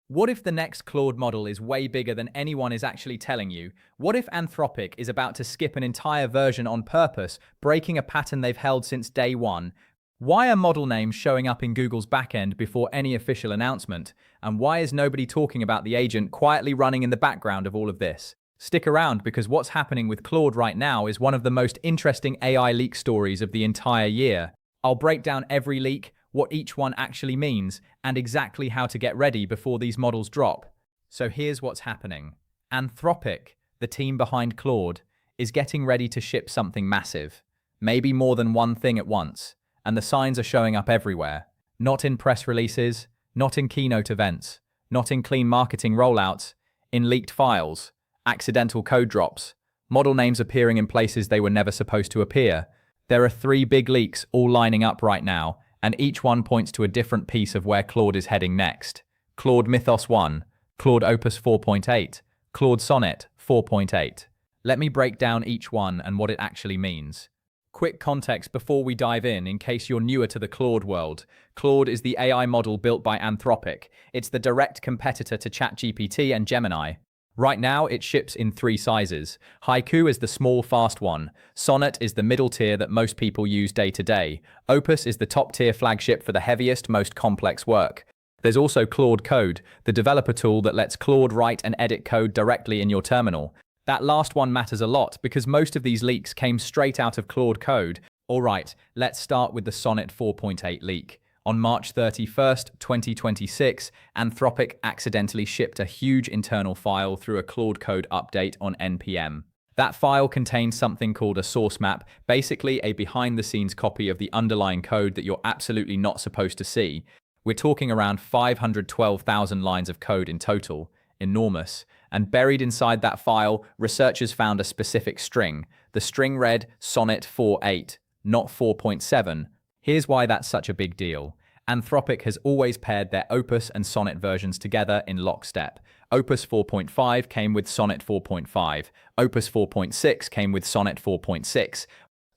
What if the next Claude model is way bigger than anyone is actually telling you? What if Anthropic is about to skip an entire version on purpose, breaking a pattern they've held since day one? Why are model names showing up in Google's backend before any official announcement? And why is nobody talking about the agent quietly running in the background of all of this? Stick around, because what's happening with Claude right now is one of the most interesting AI leak stories of the entire year. I'll break down every leak, what each one actually means, and exactly how to get ready before these models drop. So here's what's happening. Anthropic, the team behind Claude, is getting ready to ship something massive. Maybe more than one thing at once. And the signs are showing up everywhere. Not in press releases, not in keynote events, not in clean marketing rollouts, in leaked files, accidental code drops, model names appearing in places they were never supposed to appear. There are 3 big leaks all lining up right now, and each one points to a different piece of where Claude is heading next. Claude Mythos 1, Claude Opus 4.8, Claude Sonnet 4.8. Let me break down each one and what it actually means. Quick context before we dive in case you're newer to the Claude world. Claude is the AI model built by Anthropic. It's the direct competitor to ChatGPT and Gemini. Right now, it ships in 3 sizes. Haiku is the small, fast one. Sonnet is the middle tier that most people use day to day. Opus is the top tier flagship for the heaviest, most complex work. There's also Claude Code, the developer tool that lets Claude write and edit code directly in your terminal. That last one matters a lot because most of these leaks came straight out of Claude Code. Alright, let's start with the Sonnet 4.8 leak. On March 31st, 2026, Anthropic accidentally shipped a huge internal file through a Claude Code update on NPM. That file contains something called a source map, basically a behind-the-scenes copy of the underlying code that you're absolutely not supposed to see. We're talking around 512,000 lines of code in total. Enormous. And buried inside that file, researchers found a specific string. The string read Sonnet 4.8, not 4.7. Here's why that's such a big deal. Anthropic has always paired their Opus and Sonnet versions together in lockstep. Opus 4.5 came with Sonnet 4.5. Opus 4.6 came with Sonnet 4.6.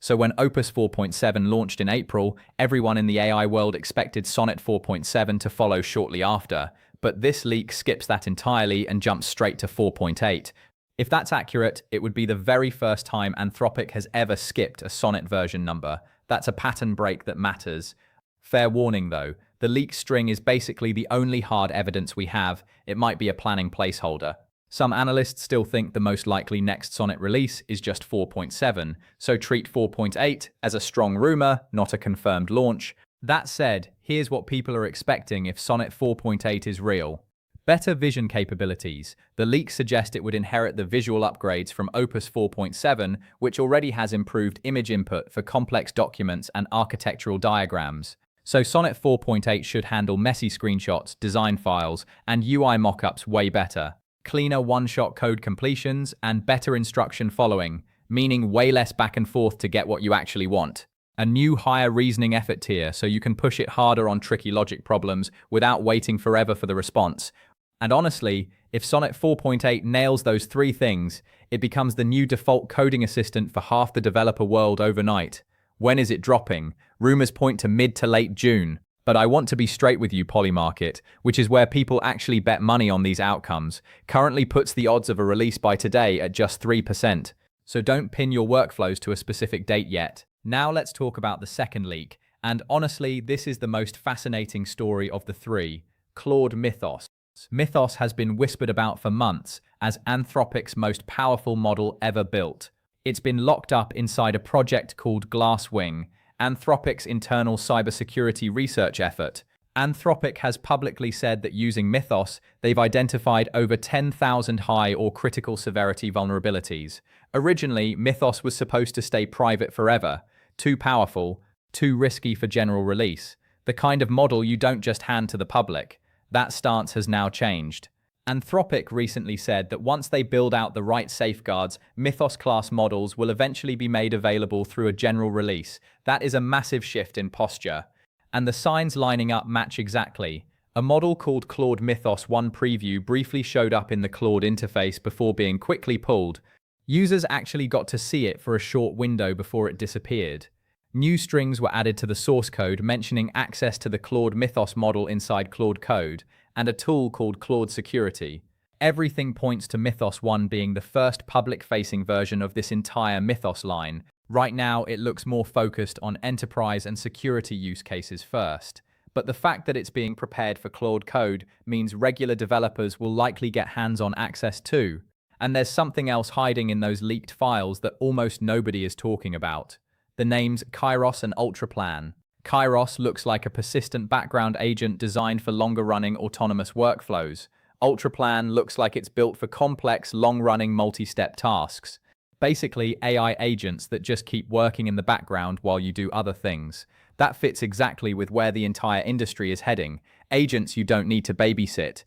So when Opus 4.7 launched in April, everyone in the AI world expected Sonnet 4.7 to follow shortly after. But this leak skips that entirely and jumps straight to 4.8. If that's accurate, it would be the very first time Anthropic has ever skipped a Sonnet version number. That's a pattern break that matters. Fair warning though, the leak string is basically the only hard evidence we have. It might be a planning placeholder. Some analysts still think the most likely next Sonnet release is just 4.7, so treat 4.8 as a strong rumor, not a confirmed launch. That said, here's what people are expecting if Sonnet 4.8 is real. Better vision capabilities. The leaks suggest it would inherit the visual upgrades from Opus 4.7, which already has improved image input for complex documents and architectural diagrams. So Sonnet 4.8 should handle messy screenshots, design files, and UI mockups way better. Cleaner one-shot code completions and better instruction following, meaning way less back and forth to get what you actually want. A new higher reasoning effort tier so you can push it harder on tricky logic problems without waiting forever for the response. And honestly, if Sonnet 4.8 nails those 3 things, it becomes the new default coding assistant for half the developer world overnight. When is it dropping? Rumors point to mid to late June. But I want to be straight with you, Polymarket, which is where people actually bet money on these outcomes, currently puts the odds of a release by today at just 3%. So don't pin your workflows to a specific date yet. Now let's talk about the second leak. And honestly, this is the most fascinating story of the 3. Claude Mythos. Mythos has been whispered about for months as Anthropic's most powerful model ever built. It's been locked up inside a project called Glasswing, Anthropic's internal cybersecurity research effort. Anthropic has publicly said that using Mythos, they've identified over 10,000 high or critical severity vulnerabilities. Originally, Mythos was supposed to stay private forever. Too powerful, too risky for general release. The kind of model you don't just hand to the public. That stance has now changed. Anthropic recently said that once they build out the right safeguards, Mythos-class models will eventually be made available through a general release. That is a massive shift in posture. And the signs lining up match exactly. A model called Claude Mythos 1 preview briefly showed up in the Claude interface before being quickly pulled. Users actually got to see it for a short window before it disappeared. New strings were added to the source code mentioning access to the Claude Mythos model inside Claude Code, and a tool called Claude Security. Everything points to Mythos 1 being the first public-facing version of this entire Mythos line. Right now, it looks more focused on enterprise and security use cases first. But the fact that it's being prepared for Claude Code means regular developers will likely get hands-on access too. And there's something else hiding in those leaked files that almost nobody is talking about. The names Kairos and Ultraplan. Kairos looks like a persistent background agent designed for longer-running autonomous workflows. Ultraplan looks like it's built for complex, long-running multi-step tasks. Basically, AI agents that just keep working in the background while you do other things. That fits exactly with where the entire industry is heading. Agents you don't need to babysit.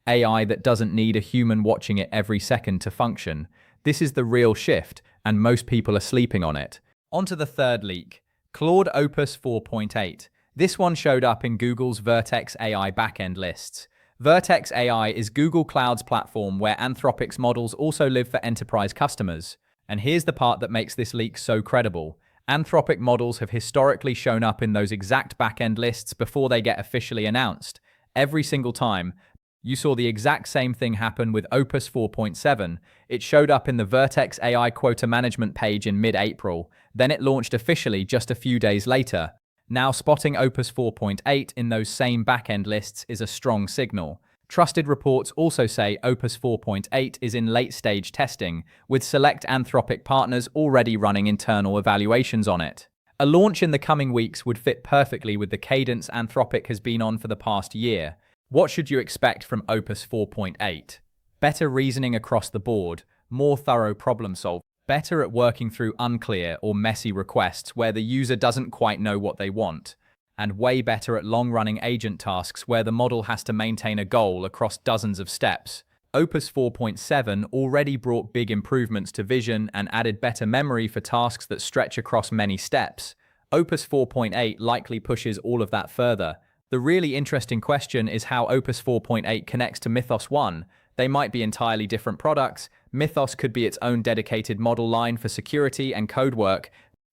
AI that doesn't need a human watching it every second to function. This is the real shift, and most people are sleeping on it. On to the third leak. Claude Opus 4.8. This one showed up in Google's Vertex AI backend lists. Vertex AI is Google Cloud's platform where Anthropic's models also live for enterprise customers. And here's the part that makes this leak so credible. Anthropic models have historically shown up in those exact backend lists before they get officially announced. Every single time. You saw the exact same thing happen with Opus 4.7. It showed up in the Vertex AI quota management page in mid-April. Then it launched officially just a few days later. Now spotting Opus 4.8 in those same backend lists is a strong signal. Trusted reports also say Opus 4.8 is in late-stage testing, with select Anthropic partners already running internal evaluations on it. A launch in the coming weeks would fit perfectly with the cadence Anthropic has been on for the past year. What should you expect from Opus 4.8? Better reasoning across the board, more thorough problem solving, better at working through unclear or messy requests where the user doesn't quite know what they want, and way better at long-running agent tasks where the model has to maintain a goal across dozens of steps. Opus 4.7 already brought big improvements to vision and added better memory for tasks that stretch across many steps. Opus 4.8 likely pushes all of that further. The really interesting question is how Opus 4.8 connects to Mythos 1. They might be entirely different products. Mythos could be its own dedicated model line for security and code work.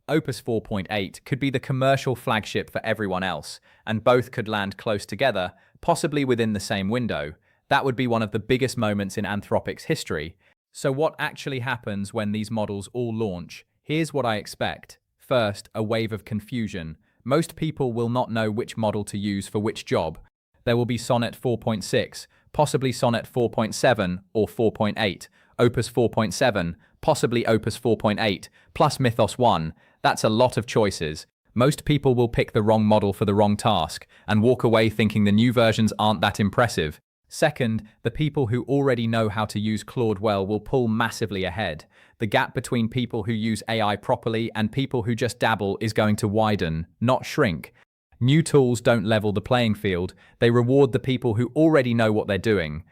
Opus 4.8 could be the commercial flagship for everyone else, and both could land close together, possibly within the same window. That would be one of the biggest moments in Anthropic's history. So what actually happens when these models all launch? Here's what I expect. First, a wave of confusion. Most people will not know which model to use for which job. There will be Sonnet 4.6, possibly Sonnet 4.7 or 4.8, Opus 4.7, possibly Opus 4.8, plus Mythos 1. That's a lot of choices. Most people will pick the wrong model for the wrong task and walk away thinking the new versions aren't that impressive. Second, the people who already know how to use Claude well will pull massively ahead. The gap between people who use AI properly and people who just dabble is going to widen, not shrink. New tools don't level the playing field, they reward the people who already know what they're doing.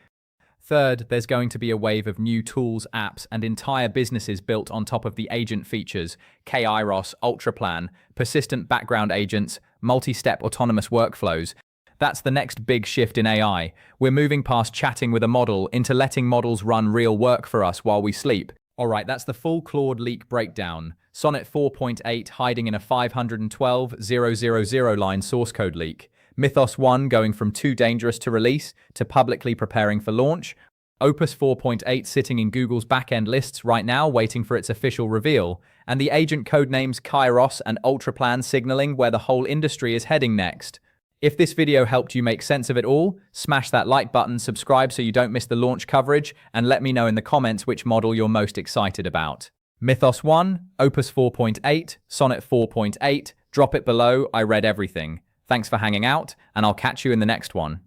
Third, there's going to be a wave of new tools, apps, and entire businesses built on top of the agent features, Kairos, Ultraplan, persistent background agents, multi-step autonomous workflows. That's the next big shift in AI. We're moving past chatting with a model into letting models run real work for us while we sleep. Alright, that's the full Claude leak breakdown. Sonnet 4.8 hiding in a 512,000 line source code leak. Mythos 1 going from too dangerous to release to publicly preparing for launch. Opus 4.8 sitting in Google's backend lists right now waiting for its official reveal. And the agent codenames Kairos and Ultraplan signaling where the whole industry is heading next. If this video helped you make sense of it all, smash that like button, subscribe so you don't miss the launch coverage, and let me know in the comments which model you're most excited about. Mythos 1, Opus 4.8, Sonnet 4.8, drop it below, I read everything. Thanks for hanging out, and I'll catch you in the next one.